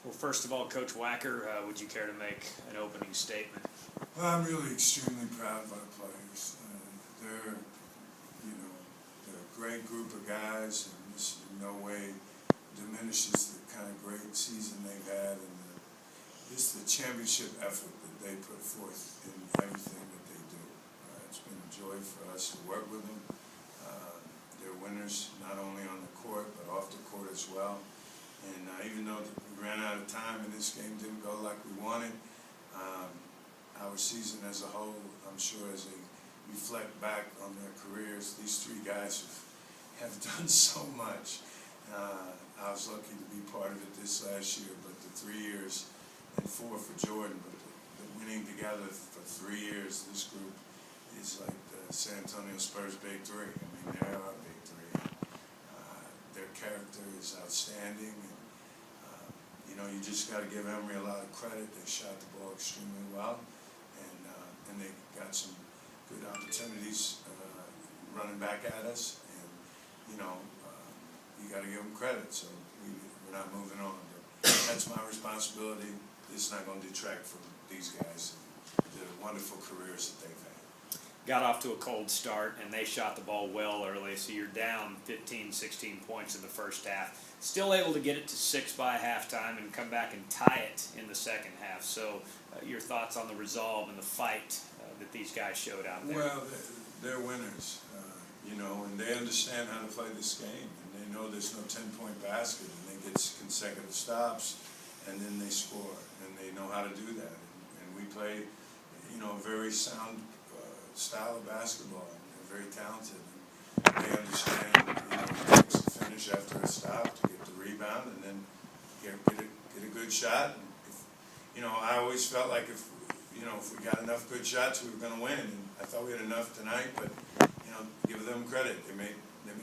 Well, first of all, Coach Wacker, would you care to make an opening statement? Well, I'm really extremely proud of our players. They're, they're a great group of guys, and this in no way diminishes the kind of great season they've had and just the championship effort that they put forth in everything that they do. It's been a joy for us to work with them. They're winners not only on the court but off the court as well. And even though we ran out of time and this game didn't go like we wanted, our season as a whole, I'm sure as they reflect back on their careers, these three guys have done so much. I was lucky to be part of it this last year, but the 3 years and 4 for Jordan, but the winning together for 3 years, this group is like the San Antonio Spurs Big Three. I mean, they're our Big Three. Their character is outstanding. And, you just got to give Emory a lot of credit. They shot the ball extremely well, and they got some good opportunities running back at us. And you got to give them credit. So we're not moving on. But that's my responsibility. It's not going to detract from these guys and the wonderful careers that they've had. Got off to a cold start, and they shot the ball well early, so you're down 15, 16 points in the first half. Still able to get it to 6 by halftime and come back and tie it in the second half. So your thoughts on the resolve and the fight that these guys showed out there? Well, they're winners, and they understand how to play this game. And they know there's no 10-point basket, and they get consecutive stops, and then they score. And they know how to do that. And we play, a very sound style of basketball. And they're very talented. And they understand, it takes a finish after a stop to get the rebound, and then get a good shot. And I always felt like if we got enough good shots, we were going to win. And I thought we had enough tonight, but give them credit. They made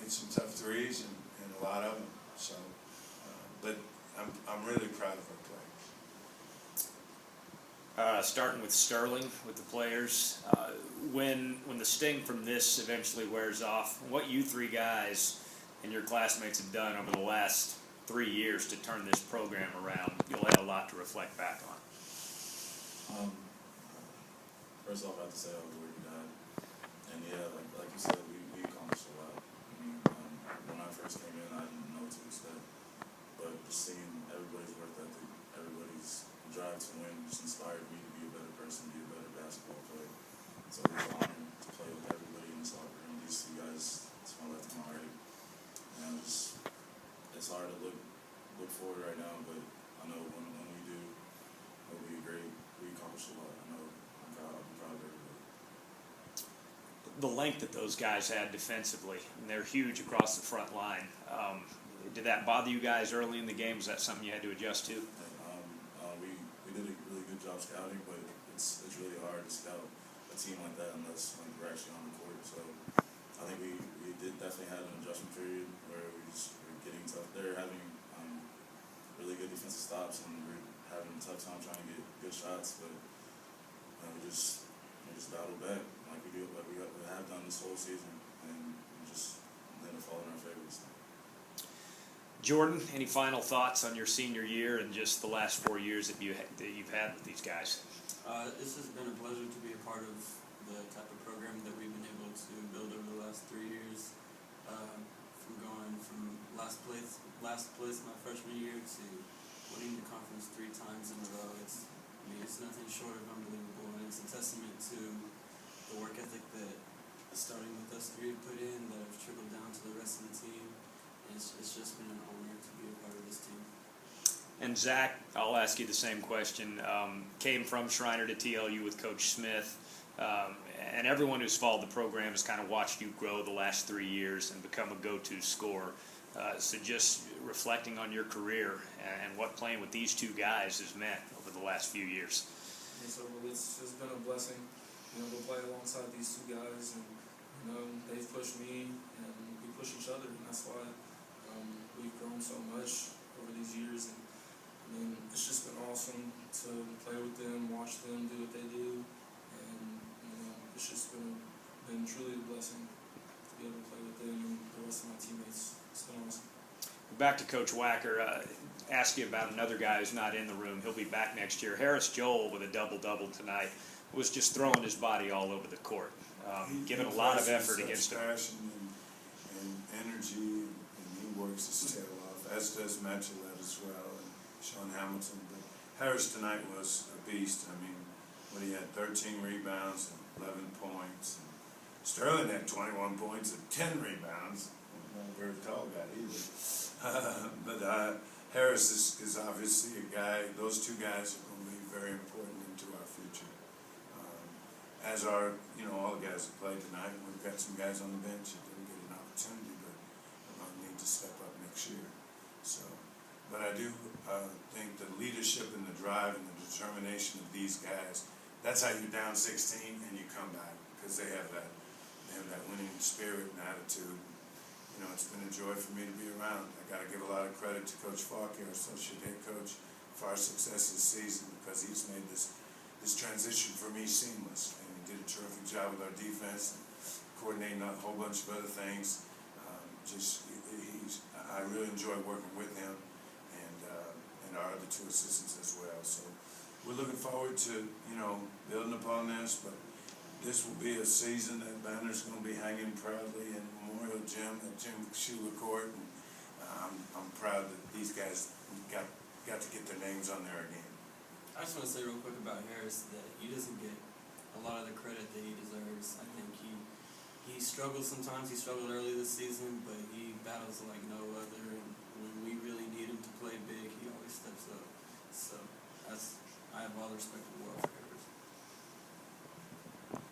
some tough threes and a lot of them. So, but I'm really proud of our players. Starting with Sterling, with the players, when the sting from this eventually wears off, what you three guys and your classmates have done over the last 3 years to turn this program around, you'll have a lot to reflect back on. First off, I have to say I was working God. And yeah, like you said, we accomplished a lot. When I first came in, I didn't know what to expect. But just seeing everybody's work ethic, everybody's drive to win just inspired me to be a better person, be a better basketball player. So it was an honor to play with everybody in this locker room. These two guys, to my left and my right. And it's hard to look forward right now, but I know when we do, it'll be great. We accomplished a lot. I know I'm proud of everybody. The length that those guys had defensively, and they're huge across the front line. Did that bother you guys early in the game? Was that something you had to adjust to? We did a really good job scouting, but it's really hard to scout a team like that unless we're actually on the court. So I think we definitely had an adjustment period where we're getting tough. They're having really good defensive stops, and we're having a tough time trying to get good shots. But we just battled back like we have done this whole season, and we just let it fall in our favor. So. Jordan, any final thoughts on your senior year and just the last 4 years that you've had with these guys? This has been a pleasure to be a part of the type of program that we've been able to build over the last 3 years. From going from last place my freshman year to winning the conference 3 times in a row. It's nothing short of unbelievable, and it's a testament to the work ethic that starting with us 3 have put in that have trickled down to the rest of the team. It's just been an honor to be a part of this team. And Zach, I'll ask you the same question. Came from Schreiner to TLU with Coach Smith, and everyone who's followed the program has kind of watched you grow the last 3 years and become a go-to scorer. So just reflecting on your career and what playing with these two guys has meant over the last few years. Yeah, so it's been a blessing, to play alongside these two guys, and they've pushed me, and we push each other, and that's why we've grown so much over these years. And it's just been awesome to play with them, watch them do what they do, and it's just been truly a blessing to be able to play with them and the rest of my teammates. It's been awesome. back to Coach Wacker. Ask you about another guy who's not in the room. He'll be back next year. Harris Joel with a double-double tonight was just throwing his body all over the court, giving a lot of effort against him. Passion and energy, and he works his tail off, as does Matchelette as well, and Sean Hamilton. But Harris tonight was a beast. I mean, when he had 13 rebounds and 11 points. Sterling had 21 points and 10 rebounds. Not a very tall guy either. But Harris is obviously a guy. Those two guys are going to be very important into our future. As are, all the guys that played tonight. We've got some guys on the bench that didn't get an opportunity, but are going to need to step up next year. So, but I do think the leadership and the drive and the determination of these guys, that's how you're down 16 and you come back, because they have that winning spirit and attitude. It's been a joy for me to be around. I got to give a lot of credit to Coach Falk, our associate head coach, for our success this season, because he's made this transition for me seamless. And he did a terrific job with our defense and coordinating a whole bunch of other things. I really enjoy working with him and our other two assistants as well. So we're looking forward to building upon this, but this will be a season that banner's going to be hanging proudly in Memorial Gym at Jim Shula Court. And I'm proud that these guys got to get their names on there again. I just want to say real quick about Harris that he doesn't get a lot of the credit that he deserves. I think he struggles sometimes. He struggled early this season, but he battles like no other. And when we really need him to play big, he always steps up. So I have all the respect in the world for him.